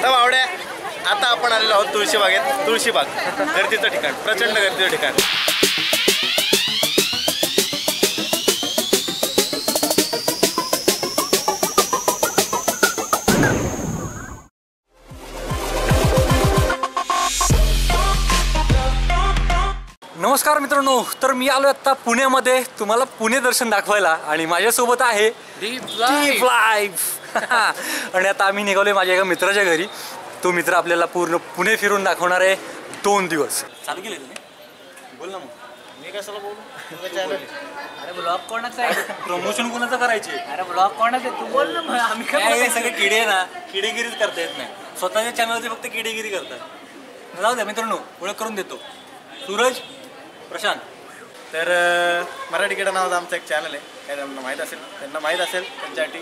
तर आवड्या आता आपण आलेलो आहोत तुळशीबागेत. तुळशीबाग गर्दीचं ठिकाण, प्रचंड गर्दीचं ठिकाण. नमस्कार मित्रांनो, तर मी आलो आता पुण्यामध्ये तुम्हाला पुणे दर्शन दाखवायला आणि माझ्यासोबत आहे डीप लाईफ. आणि आता आम्ही निघालोय माझ्या एका मित्राच्या घरी. तो मित्र आपल्याला पूर्ण पुणे फिरून दाखवणार आहे 2 दिवस. चालू केले तुम्ही? बोल ना मग. मी कशाला बोलू? अरे ब्लॉग कोणाचा आहे? प्रमोशन कोणाचं करायचे? अरे ब्लॉग कोणाचं आहे? तू बोल ना. आम्ही काय सगळे किडे आहे ना, किडेगिरीच करता येत नाही. स्वतःच्या चॅनलवरती फक्त किडेगिरी करतात. जाऊ द्या मित्रांनो, ओळख करून देतो. सूरज, प्रशांत. तर मराठी किडा नावाचा आमचा एक चॅनल आहे. काय त्यांना माहीत असेल, त्यांच्यासाठी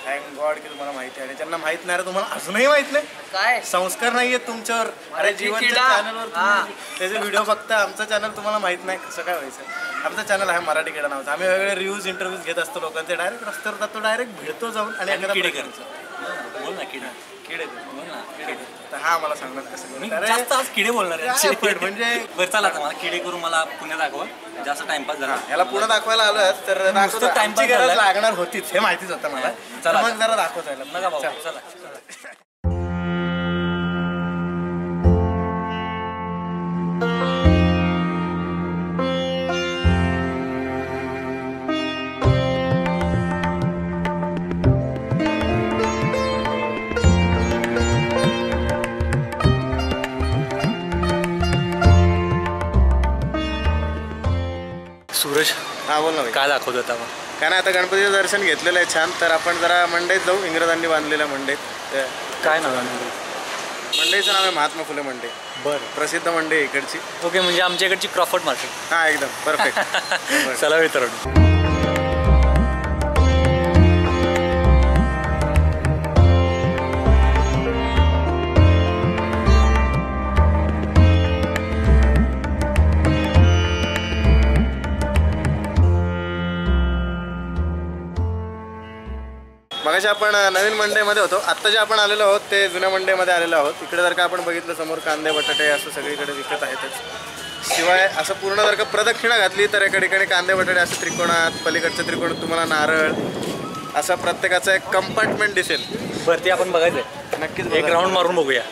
थँक गॉड की तुम्हाला माहिती आहे. आणि ज्यांना माहीत नाही, तुम्हाला अजूनही माहीत नाही, काय संस्कार नाही आहेत तुमच्यावर. अरे जीवनच्या चॅनलवर त्याचे व्हिडिओ बघता, आमचं चॅनल तुम्हाला माहीत नाही, कसं काय व्हायचं? आमचा चॅनल आहे मराठी किडा नावाचा. आम्ही वेगवेगळे रिव्ह्यूज इंटरव्ह्यूज घेत असतो लोकांचे. डायरेक्ट रस्त्यावर जातो, डायरेक्ट भेटतो जाऊन आणि एखादा किडे करायचं. बोल ना किडे. किडे बोल ना किडे. तर हा मला सांगणार कसं जास्त आज किडे बोलणार आहे. म्हणजे बरं चला आता मला किडे करून मला पुण्यात दाखवा. जास्त टाइमपास झाला. याला पुन्हा दाखवायला आलो तर टाइमची गरज लागणार होतीच, हे माहितीच होतं मला. चला मग जरा दाखवता नका भाऊ, चला. सूरज, हा बोल ना. काय दाखवत होता मग? काय नाही, आता गणपतीचं दर्शन घेतलेलं आहे छान. तर आपण जरा मंडईत जाऊ, इंग्रजांनी बांधलेल्या मंडईत. काय नाव आहे मंडईचं? नाव आहे महात्मा फुले मंडई. बरं, प्रसिद्ध मंडई आहे इकडची. ओके, म्हणजे आमच्या इकडची क्रॉफर्ड मार्केट. हा एकदम परफेक्ट. चला मित्रांनो. मगाशी आपण नवीन मंडईमध्ये होतो. आत्ता जे आपण आलेलो आहोत ते जुन्या मंडईमध्ये आलेलो आहोत. इकडे जर का आपण बघितलं, समोर कांदे बटाटे असं सगळीकडे विकत आहेतच. शिवाय असं पूर्ण जर का प्रदक्षिणा घातली तर एका ठिकाणी कांदे बटाटे असं त्रिकोणात, पलीकडच्या त्रिकोणात तुम्हाला नारळ, असं प्रत्येकाचं एक कंपार्टमेंट दिसेल. बरं, ते आपण बघायचंय. नक्कीच एक राऊंड मारून बघूया.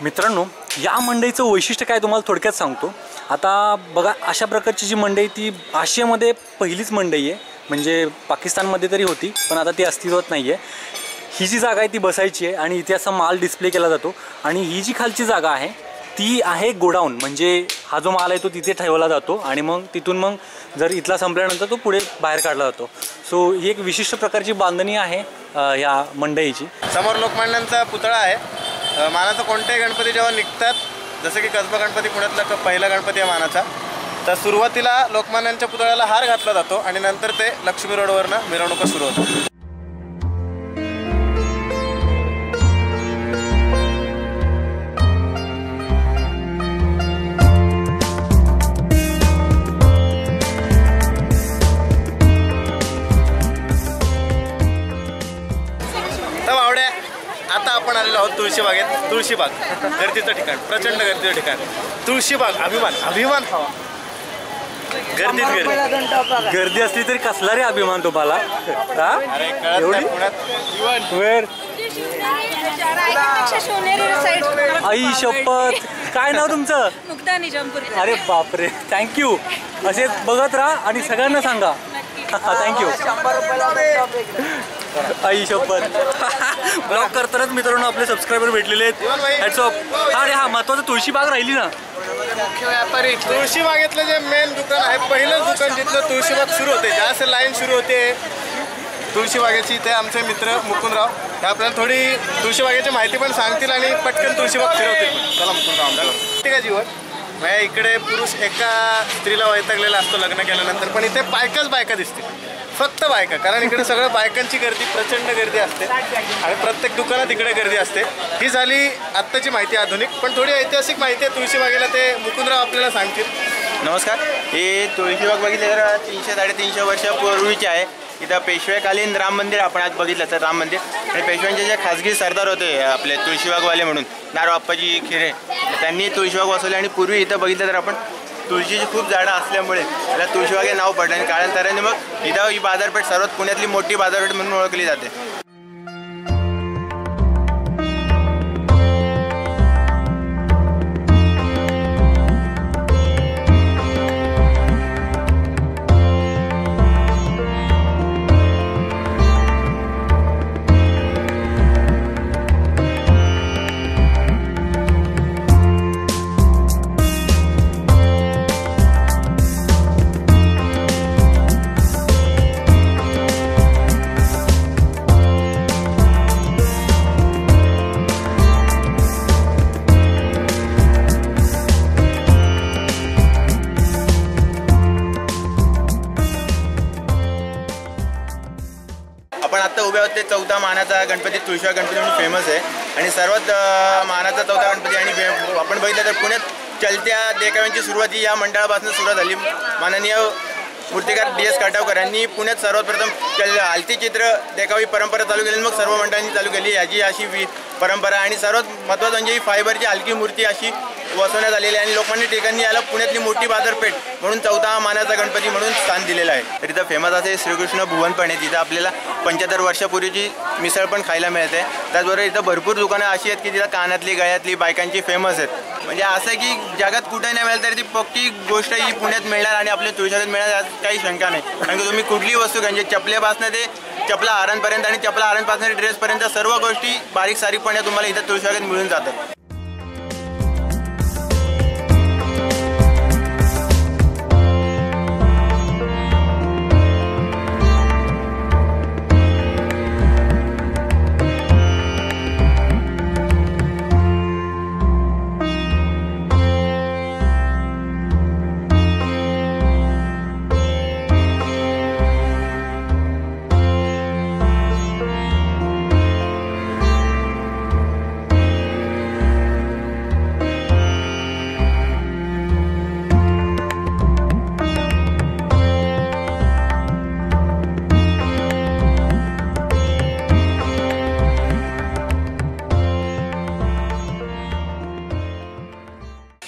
मित्रांनो, या मंडईचं वैशिष्ट्य काय तुम्हाला थोडक्यात सांगतो. आता बघा, अशा प्रकारची जी मंडई ती आशियामध्ये पहिलीच मंडई आहे. म्हणजे पाकिस्तानमध्ये तरी होती, पण आता ती अस्तित्वात नाही आहे. ही जी जागा आहे ती बसायची आहे आणि इथे असा माल डिस्प्ले केला जातो. आणि ही जी खालची जागा आहे ती आहे गोडाऊन. म्हणजे हा जो माल आहे तो तिथे ठेवला जातो आणि मग तिथून मग जर इथला संपल्यानंतर तो पुढे बाहेर काढला जातो. सो ही एक विशिष्ट प्रकारची बांधणी आहे या मंडईची. समोर लोकमान्यांचा पुतळा आहे. मानाचा कोणतेही गणपती जेव्हा निघतात, जसं की कसबा गणपती पुण्यातला पहिला गणपती आहे मानाचा, तर सुरुवातीला लोकमान्यांच्या पुतळ्याला हार घातला जातो आणि नंतर ते लक्ष्मी रोडवरनं मिरवणुका सुरू होतात. आता आपण आलेलो आहोत तुळशीबागेत. तुळशीबाग गर्दीचं ठिकाण, प्रचंड गर्दीचं ठिकाण. तुळशीबाग अभिमान हवा. गर्दी असली तरी कसला रे अभिमान तुम्हाला? आई शपथ, काय नाव तुमचं? मुक्ता निजामपूर. अरे बापरे, थँक्यू. असे बघत राहा आणि सगळ्यांना सांगा. थँक्यू. आई शपथ. ब्लॉग करतानाच मित्रांनो आपले सबस्क्रायबर भेटलेले आहेत. Hats off. अरे हा महत्वाचं तुळशीबाग राहिली ना. मुख्य व्यापारी तुळशीबागेतलं जे मेन दुकान आहे, पहिलंच दुकान जिथलं तुळशीबाग सुरू होते, जास्त लाईन सुरू होते तुळशीबागेची. ते आमचे मित्र मुकुंदराव, हे आपल्याला थोडी तुळशीबागेची माहिती पण सांगतील आणि पटकन तुळशीबाग फिरवतील. चला मुकुंदराव, आमच्याकडे का जीवन म्हणजे इकडे पुरुष एका स्त्रीला वैतागलेला असतो लग्न केल्यानंतर, पण इथे बायका दिसतील, फक्त बायका. कारण इकडे सगळं बायकांची गर्दी, प्रचंड गर्दी असते आणि प्रत्येक दुकानात इकडे गर्दी असते. ही झाली आत्ताची माहिती आधुनिक, पण थोडी ऐतिहासिक माहिती आहे तुळशीबागेला, ते मुकुंदराव आपल्याला सांगतील. नमस्कार. हे तुळशीबाग बघितलं तर 300-350 वर्षापूर्वीचे आहे. इथं पेशवेकालीन राम मंदिर आपण आज बघितलं तर राम मंदिर आणि पेशव्यांचे जे खाजगी सरदार होते आपले तुळशीबागवाले म्हणून नारो आप्पाजी खिरे, त्यांनी तुळशीबाग वसवले. आणि पूर्वी इथं बघितलं तर आपण तुळशीची खूप झाडं असल्यामुळे त्याला तुळशीबाग हे नाव पडलं आणि कालांतराने मग इथं ही बाजारपेठ सर्वात पुण्यातली मोठी बाजारपेठ म्हणून ओळखली जाते. आपण आत्ता उभे आहोत ते 14 मानाचा गणपती तुळशीबाग गणपती म्हणून फेमस आहे आणि सर्वात मानाचा 14 गणपती. आणि आपण बघितलं तर पुण्यात चलत्या देखाव्यांची सुरुवात ही या मंडळापासून सुरुवात झाली. माननीय मूर्तिकार DS काटावकर यांनी पुण्यात सर्वात प्रथम आलती चित्र देखावी परंपरा चालू केली. मग सर्व मंडळांनी चालू केली याची अशी परंपरा. आणि सर्वात महत्त्वाचं म्हणजे ही फायबरची हलकी मूर्ती अशी बसवण्यात आलेली आहे आणि लोकमान्य टिळकांनी याला पुण्यातली मोठी बाजारपेठ म्हणून 14 मानाचा गणपती म्हणून स्थान दिलेलं आहे. तर इथं फेमस असे श्रीकृष्ण भुवन पण आहे. तिथं आपल्याला 75 वर्षापूर्वीची मिसळ पण खायला मिळते. त्याचबरोबर इथं भरपूर दुकानं अशी आहेत की तिथं कानातली गळ्यातली बायकांची फेमस आहेत. म्हणजे असं की जगात कुठे नाही मिळालं तरी ती पक्की गोष्ट ही पुण्यात मिळणार आणि आपल्या तुळशीबागेत मिळणार यात काही शंका नाही. कारण की तुम्ही कुठलीही वस्तू म्हणजे चपलेपासनं ते चपला हारांपर्यंत आणि चपला हारांपासून ड्रेसपर्यंत सर्व गोष्टी बारीक सारीकपणे तुम्हाला इथं तुळशीबागेत मिळून जातात.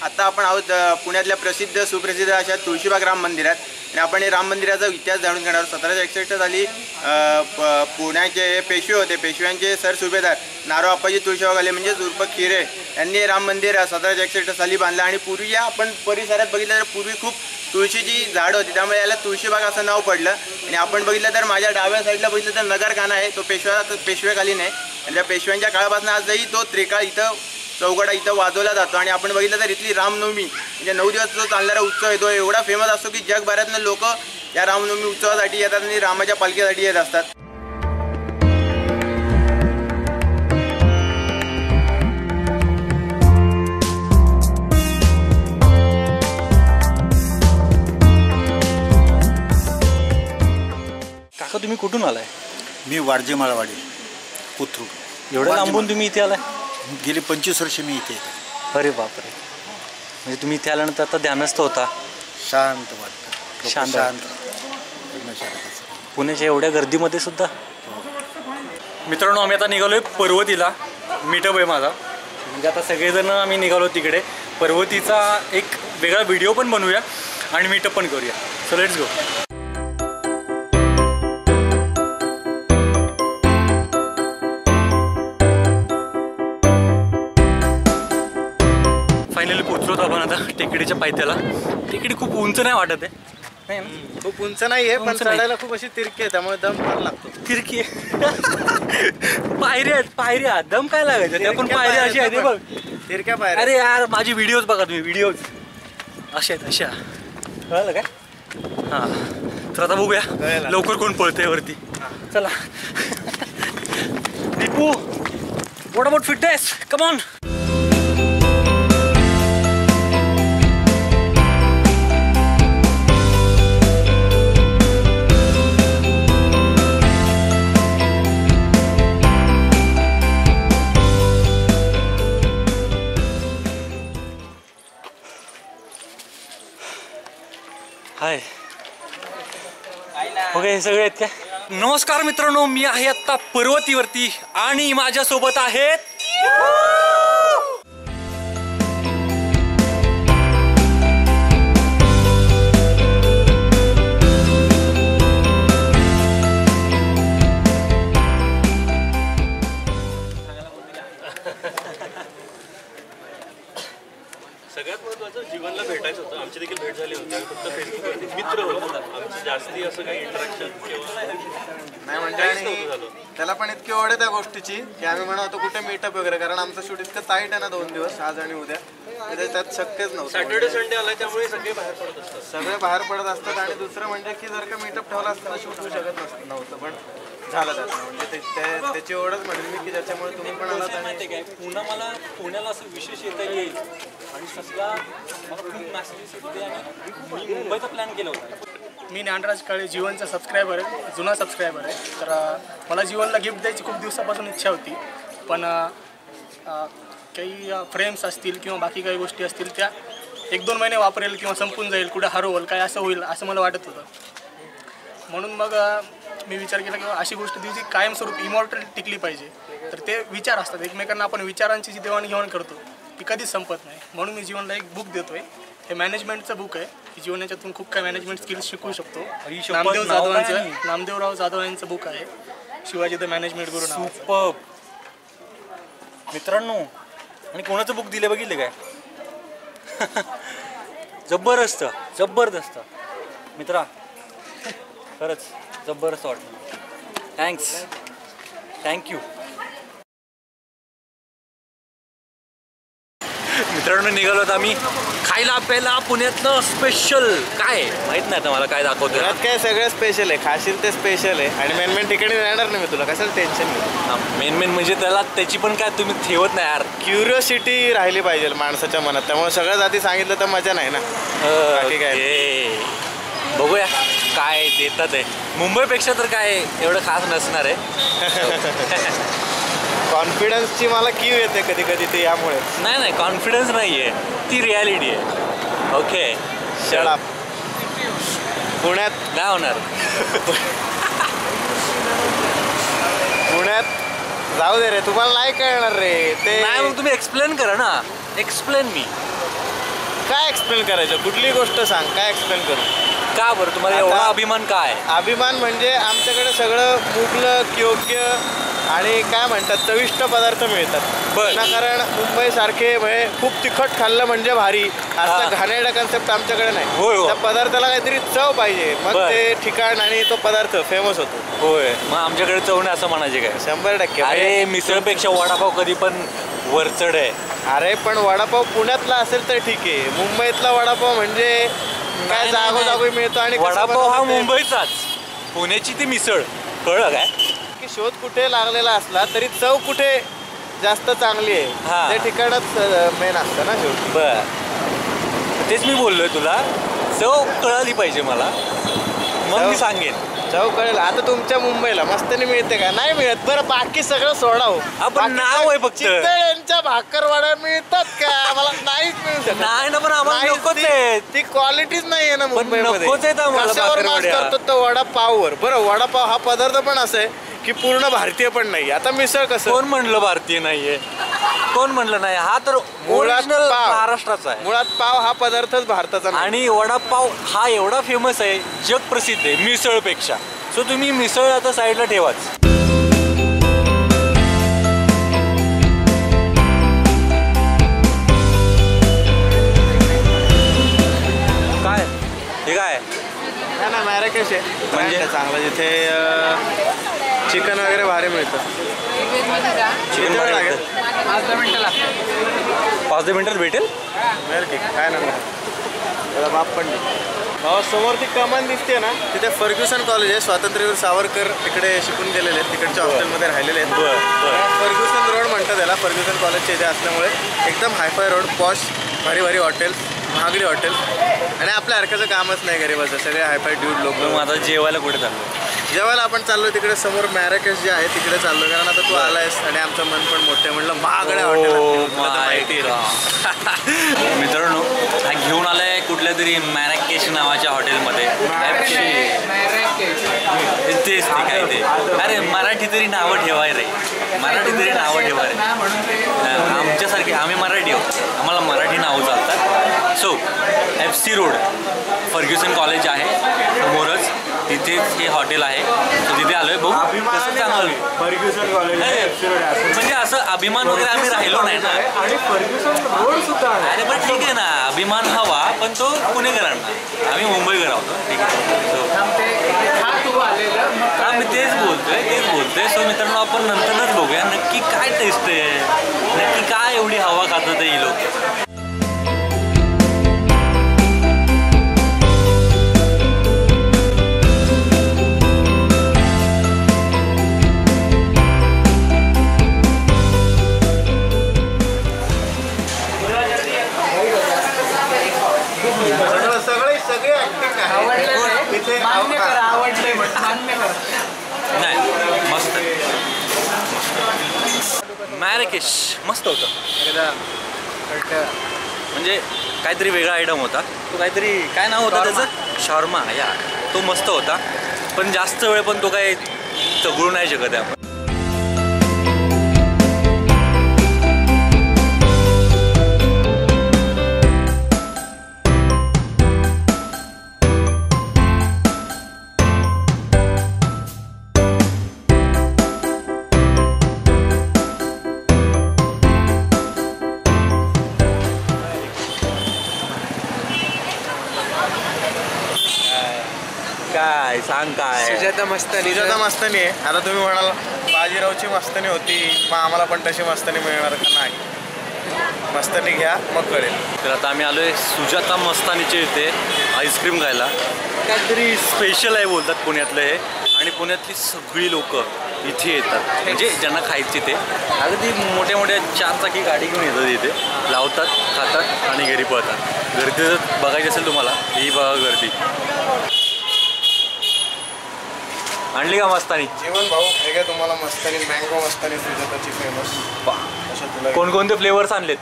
आता आपण आहोत पुण्यातल्या प्रसिद्ध सुप्रसिद्ध अशा तुळशीबाग राम मंदिरात आणि आपण हे राम मंदिराचा इतिहास जाणून घेणार आहोत. 1761 साली पुण्याचे पेशवे होते. पेशव्यांचे सरसुभेदार नारो आप्पाजी तुळशीबाग आले म्हणजेच उर्फ खिरे यांनी राम मंदिर 1761 साली बांधलं. आणि पूर्वी या आपण परिसरात बघितलं तर पूर्वी खूप तुळशीची झाडं होती त्यामुळे याला तुळशीबाग असं नाव पडलं. आणि आपण बघितलं तर माझ्या डाव्या साईडला बघितलं तर नगरखाना आहे. तो पेशवेकालीन आहे आणि त्या पेशव्यांच्या काळापासून आजही तो त्रिकाळ इथं चौघडा इथं वाजवला जातो. आणि आपण बघितलं तर इथली रामनवमी म्हणजे 9 दिवस जो चालणारा उत्सव आहे तो एवढा फेमस असतो की जगभरातनं लोक या रामनवमी उत्सवासाठी येतात आणि रामाच्या पालखीसाठी येत असतात. काका तुम्ही कुठून आलाय? मी वारजे माळवाडी कोथरूड. एवढं लांबून तुम्ही इथे आलाय? गेली 25 वर्ष मी इथे येतो. अरे बापरे. म्हणजे तुम्ही इथे आल्यानंतर आता ध्यानस्थ होता? शांत वाटतं. शांत. शांत. पुण्याच्या एवढ्या गर्दीमध्ये सुद्धा. मित्रांनो आम्ही आता निघालोय पर्वतीला. मीटअप आहे माझा. म्हणजे आता सगळेजण आम्ही निघालो तिकडे. पर्वतीचा एक वेगळा व्हिडिओ पण बनवूया आणि मीटअप पण करूया. So let's go. फायनली पोचलो आपण आता टेकडीच्या पायथ्याला. टेकडी खूप उंच नाही वाटत आहे. नाही ना? खूप उंच नाही आहे पण चढायला खूप अशी तिरकी आहे त्यामुळे दम फार लागतो. तिरकी पायऱ्या आहेत. पायऱ्या दम काय लागायचं? त्या पण पायऱ्या अशी आहेत बघ. तिरक्या पायऱ्या. अरे यार माझी व्हिडिओज बघा तुम्ही. व्हिडिओज अशा आहेत अशा. कळलं काय? हां तर आता बघूया लवकर कोण पळतंय वरती. चला Deepu what about fitness? Come on. Okay हे सगळे आहेत काय? नमस्कार मित्रांनो, मी आहे आत्ता पर्वतीवरती आणि माझ्यासोबत आहेत सगळ्यात महत्त्वाचं जीवनला भेटायचं होतं. आमची देखील भेट झाली होती. फक्त फेसबुकवरती मित्र होतो. आमचं जास्ती असं काही इंटरॅक्शन किंवा नाही म्हणजे आणि त्याला पण इतकी ओढ आहे त्या गोष्टीची की आम्ही म्हणतो कुठे मीटअप वगैरे, कारण आमचं शूट इतकं टाईट आहे ना 2 दिवस आज आणि उद्या, त्यात शक्यच नव्हतं. सॅटर्डे संडे आला त्यामुळे सगळे बाहेर पडत असतात. सगळे बाहेर पडत असतात. आणि दुसरं म्हणजे की जर का मीटअप ठेवला असताना शूट होऊ शकत नव्हतं, पण झालं त्यातनं. म्हणजे त्याची ओढच म्हणेल मी की ज्याच्यामुळे तुम्ही पण आलात. आणि काय पुण्याला असं विशेष येता येईल आणि सगळा मला खूप मॅसेजेस होते आणि मी मुंबईचा प्लॅन केला होता. मी ज्ञानराज काळे जीवनचा सबस्क्रायबर आहे, जुना सबस्क्रायबर आहे. तर मला जीवनला गिफ्ट द्यायची खूप दिवसापासून इच्छा होती, पण काही फ्रेम्स असतील किंवा बाकी काही गोष्टी असतील त्या 1-2 महिने वापरेल किंवा संपून जाईल, कुठे हरवल काय असं होईल असं मला वाटत होतं. म्हणून मग मी विचार केला की अशी गोष्ट जी कायमस्वरूपी इमॉर्टल टिकली पाहिजे. तर ते विचार असतात एकमेकांना, आपण विचारांची जी देवाणघेवाण करतो ती कधीच संपत नाही. म्हणून मी जीवनला एक बुक देतो आहे. हे मॅनेजमेंटचं बुक आहे की जीवन याच्यातून खूप काही मॅनेजमेंट स्किल्स शिकू शकतो. नामदेवराव जाधव यांचं बुक आहे, शिवाजी द मॅनेजमेंट गुरु नावाचं. सुपर्ब मित्रांनो. आणि कोणाचं बुक दिलं बघितलं काय? जबरदस्त मित्रा, खरंच जबरदस्त वाटलं. थँक्यू मित्रांनो. निघालो होतो आम्ही खायला प्यायला पुण्यातलं स्पेशल. काय माहित नाही आता मला काय दाखवतो. त्यात काय सगळं स्पेशल आहे, खाशील ते स्पेशल आहे. आणि मेन ठिकाणी राहणार नाही मी, तुला कशाला टेन्शन नाही. मेन म्हणजे त्याची पण काय तुम्ही ठेवत नाही यार. क्युरिओसिटी राहिली पाहिजे माणसाच्या मनात, त्यामुळे सगळ्यात आधी सांगितलं तर मजा नाही ना. बाकी काय बघूया काय देतात आहे. मुंबईपेक्षा तर काय एवढं खास नसणार आहे. कॉन्फिडन्सची मला क्यू येते कधी कधी ते, यामुळे. नाही कॉन्फिडन्स नाही आहे, ती रियालिटी आहे. ओके चला पुण्यात काय होणार. पुण्यात जाऊ दे रे, तुम्हाला नाही कळणार रे ते. नाही मग तुम्ही एक्सप्लेन करा ना. एक्सप्लेन मी काय एक्सप्लेन करायचं, कुठली गोष्ट सांग, काय एक्सप्लेन करू. का बरं तुम्हाला एवढा अभिमान काय? अभिमान म्हणजे आमच्याकडे सगळं मुबलक योग्य आणि काय म्हणतात चविष्ट पदार्थ मिळतात. कारण मुंबईसारखे म्हणजे खूप तिखट खाल्लं म्हणजे भारी असा घाणेरडा कन्सेप्ट आमच्याकडे नाही. त्या पदार्थाला काहीतरी चव पाहिजे, मग ते ठिकाण आणि तो पदार्थ फेमस होतो. होय, मग आमच्याकडे चव नाही असं म्हणायचे काय? 100%. अरे मिसळपेक्षा वडापाव कधी पण वरचढ आहे. अरे पण वडापाव पुण्यातला असेल तर ठीक आहे, मुंबईतला वडापाव म्हणजे काय जागोजागी मिळतो. आणि वडापाव हा मुंबईचाच, पुण्याची ती मिसळ. कळलं काय? की शोध कुठे लागलेला असला तरी चव कुठे जास्त चांगली आहे त्या ठिकाणच मेन असतं ना शेवटी. बर तेच मी बोललोय तुला, चव कळाली पाहिजे मला, मग मी सांगेन. चव कळेल. आता तुमच्या मुंबईला मस्तनी मिळते का? नाही मिळत. बरं बाकी सगळं सोडा हो, आपण नाव आहे फक्त. चितळ्यांच्या भाकरवाड्या मिळतात का? मला नाहीच मिळू शकत. नाही ना, पण आम्हाला नकोच आहे, ती क्वालिटीच नाही आहे ना मुंबईमध्ये. नकोच आहे आम्हाला भाकरवड्या. करतो तो वडापाववर. बरं वडापाव हा पदार्थ पण असं आहे की पूर्ण भारतीय पण नाही. आता मिसळ कसं, कोण म्हणलं भारतीय नाहीये? कोण म्हणलं नाही? हा तर ओरिजिनल महाराष्ट्राचा आहे. मुळात पाव हा पदार्थच भारताचा नाही. आणि वडापाव हा एवढा फेमस आहे, जग प्रसिद्ध आहे मिसळपेक्षा. सो तुम्ही मिसळ आता साईडला ठेवाच. काय हे काय ना मॅरेकेश आहे म्हणजे चांगलं, जिथे चिकन वगैरे भारी मिळतं. चिकन भारी लागेल. 5-10 मिनिटात भेटेल. काय ना त्याला बाप पण समोर ती कमान दिसते ना, तिथे फर्ग्युसन कॉलेज आहे. स्वातंत्र्यवीर सावरकर तिकडे शिकून गेलेले आहेत, तिकडच्या हॉस्टेलमध्ये राहिलेले आहेत. फर्ग्युसन रोड म्हणतात त्याला, फर्ग्युसन कॉलेजचे इथे असल्यामुळे एकदम हायफाय रोड, पॉश, भारी भारी हॉटेल, महागडी हॉटेल. आणि आपल्या हरकचं कामच नाही गरीबाचं, सगळे हायफाय ड्यूड लोक. मग आता जेवायला कुठे चाललो? जेवायला आपण चाललो तिकडे समोर मॅरेकेश जे आहे तिकडे चाललो, कारण आता तू आलायस आणि आमचं मन पण मोठे म्हणलं महागड्या हॉटेल. मित्रांनो हा घेऊन आलाय कुठल्या तरी मॅरेकेश नावाच्या हॉटेलमध्ये. तेच ते काय ते. अरे मराठी तरी नावं ठेवाय रे, मराठी तरी नावं ठेवाय रे. आमच्यासारखे आम्ही मराठी आहोत, आम्हाला मराठी नावं चालतात. So FC road Fergusson college आहे समोरच, तिथेच हे हॉटेल आहे. तर तिथे आलोय बघू कसं चांगलं. फर्ग्युसन कॉलेज म्हणजे असं अभिमान वगैरे आम्ही राहिलो नाही ना. आणि फर्ग्युसन रोड सुद्धा आहे. अरे पण ठीक आहे ना, अभिमान हवा पण तो पुणेकरांना, आम्ही मुंबईकर आहोत. ठीक आहे, मी तेच बोलतोय. सो मित्रांनो आपण नंतरच बघूया नक्की काय टेस्ट आहे, नक्की काय एवढी हवा खातात ही लोक. सगळे ऍक्टिंग आहे. आवडले मान्य करा. नाही मस्त, मॅरेकेश मस्त होतं. म्हणजे काहीतरी वेगळा आयटम होता तो, काहीतरी काय नाव होतं त्याचं, शॉर्मा या. तो मस्त होता पण जास्त वेळ पण तो काही चघळू नाही शकत आहे आपण. काय सांग काय. सुजाता मस्तानी आहे. आता तुम्ही म्हणाल बाजीरावची मस्तानी होती, मग आम्हाला पण तशी मस्तानी मिळणार का? नाही, मस्तानी घ्या मग कळेल. तर आता आम्ही आलोय सुजाता मस्तानीच्या इथे आईस्क्रीम खायला. काहीतरी स्पेशल आहे बोलतात पुण्यातलं हे, आणि पुण्यातली सगळी लोक इथे येतात, म्हणजे ज्यांना खायची ते. अगदी मोठ्या मोठ्या 4 चाकी गाडी घेऊन येतात इथे, लावतात, खातात आणि घरी पळतात. गर्दी जर बघायची असेल तुम्हाला, ही बघा गर्दी. आणली का मस्तानी? जेवण भाऊ हे काय तुम्हाला मस्तानी, मँगो मस्तानी सुजाताची फेमस. कोणकोणते फ्लेवर्स आणलेत?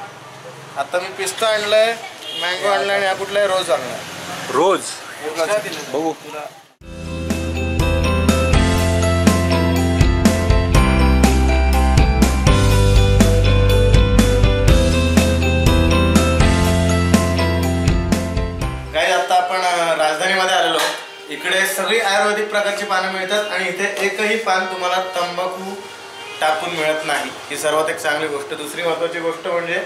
आता मी पिस्ता आणलाय, मँगो आणलाय आणि हा कुठला आहे, रोज आणलाय. रोज बघू. काय आता आपण राजधानीमध्ये आलेलो. इकडे सगळी आयुर्वेदिक प्रकारची पानं मिळतात आणि इथे एकही पान तुम्हाला तंबाखू टाकून मिळत नाही. ही सर्वात एक चांगली गोष्ट. दुसरी महत्त्वाची गोष्ट म्हणजे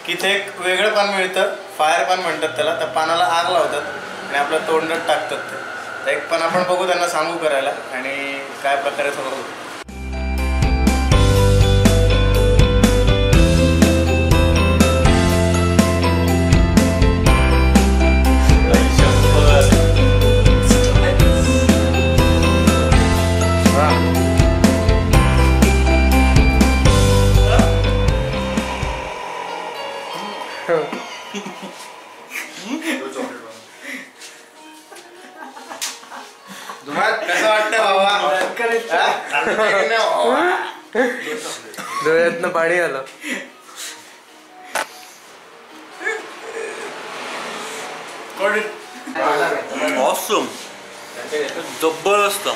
की इथे एक वेगळं पान मिळतं, फायर पान म्हणतात त्याला. त्या पानाला आग लावतात आणि आपल्या तोंडात टाकतात ते. एक पान आपण बघू, त्यांना सांगू करायला आणि काय प्रकारे बघू. कसं वाटतं बाबा? डोळ्यातनं पाणी आलं. ऑसम, जबरदस्त.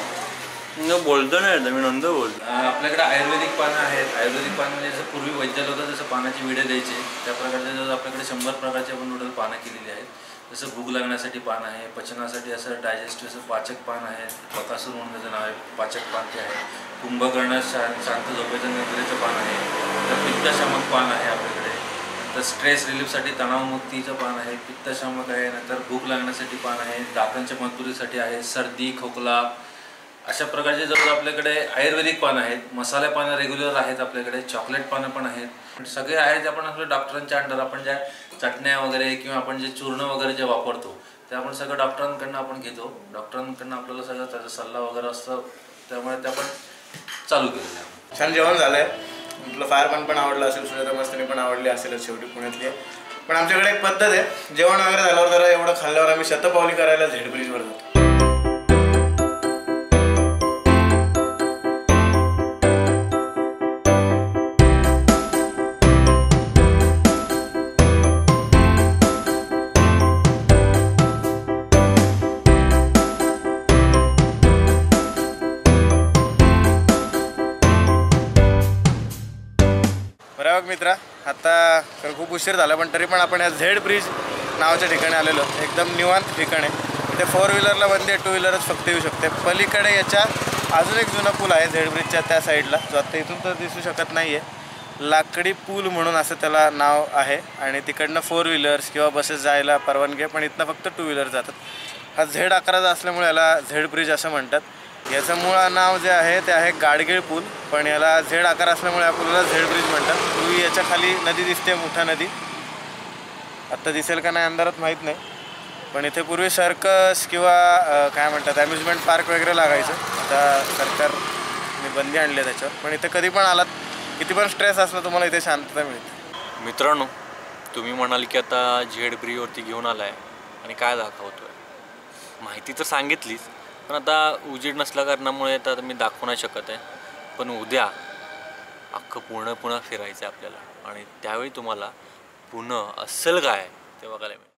बोलतो नाही मी नंद बोलतो. आपल्याकडे आयुर्वेदिक पानं आहेत. आयुर्वेदिक पान म्हणजे जसं पूर्वी वैद्याला होतं जसं पानाची विडे द्यायचे, त्या प्रकारचे आपल्याकडे 100 प्रकारचे आपण टोटल पानं केलेली आहेत. जसं भूक लागण्यासाठी पान आहे, पचनासाठी असं डायजेस्टिव्ह असं पाचक पान आहे, बकासूर म्हणून त्याचं नाव आहे, पाचक पान ते आहे. कुंभकर्ण शांत झोपेचं निद्रेचं पान आहे. तर पित्तशामक पान आहे आपल्याकडे. तर स्ट्रेस रिलीफसाठी तणावमुक्तीचं पान आहे, पित्तशामक आहे. नंतर भूक लागण्यासाठी पान आहे, दातांच्या मजबुतीसाठी आहे, सर्दी खोकला अशा प्रकारचे जवळ आपल्याकडे आयुर्वेदिक पानं आहेत. मसाले पानं रेग्युलर आहेत आपल्याकडे, चॉकलेट पानं पण आहेत. सगळे आहेत. आपण आपल्या डॉक्टरांच्या अंडर आपण ज्या चटण्या वगैरे किंवा आपण जे चूर्ण वगैरे जे वापरतो ते आपण सगळं डॉक्टरांकडनं आपण घेतो. डॉक्टरांकडनं आपल्याला सगळं त्याचा सल्ला वगैरे असतं, त्यामुळे ते आपण चालू केलेलं आहे. छान जेवण झालंय. म्हटलं फायर पण आवडलं असेल, सुजाता मस्तानी पण आवडली असेलच, शेवटी पुण्यातली आहे. पण आमच्याकडे एक पद्धत आहे, जेवण वगैरे झाल्यावर जरा एवढं खाल्ल्यावर आम्ही शतपावली करायला झेड ब्रिजवर जातो. बघ मित्रा, आता तर खूप उशीर झाला पण तरी पण आपण या झेड ब्रिज नावाच्या ठिकाणी आलेलो. एकदम निवांत ठिकाण आहे. इथे 4 व्हीलरला बंदी आहे, 2 व्हीलरच फक्त येऊ शकते. पलीकडे याच्या अजून एक जुना पूल आहे झेड ब्रिजच्या त्या साईडला, जो आता इथून तर दिसू शकत नाही आहे. लाकडी पूल म्हणून असं त्याला नाव आहे आणि तिकडनं 4 व्हीलर्स किंवा बसेस जायला परवानगी आहे, पण इथनं फक्त 2 व्हीलर जातात. हा झेड आकाराचा असल्यामुळे याला झेड ब्रिज असं म्हणतात. याचं मूळ नाव जे आहे ते आहे गाडगीळ पूल, पण याला झेड आकार असल्यामुळे या पुलाला झेड ब्रिज म्हणतात. पूर्वी याच्या खाली नदी दिसते, मोठा नदी. आत्ता दिसेल का नाही अंधारात माहीत नाही, पण इथे पूर्वी सर्कस किंवा काय म्हणतात अम्युजमेंट पार्क वगैरे लागायचं. आता सरकारने बंदी आणली आहे त्याच्यावर, पण इथे कधी पण आलात, किती पण स्ट्रेस असला तुम्हाला इथे शांतता मिळते. मित्रांनो, तुम्ही म्हणाल की आता झेड ब्रिजवरती घेऊन आला आहे आणि काय दाखवतो आहे, माहिती तर सांगितलीच, पण आता उजेड नसल्या कारणामुळे आता मी दाखवू नाही शकत आहे. पण उद्या अख्खं पुणे फिरायचं आहे आपल्याला आणि त्यावेळी तुम्हाला पुणे अस्सल काय ते बघायला मिळेल.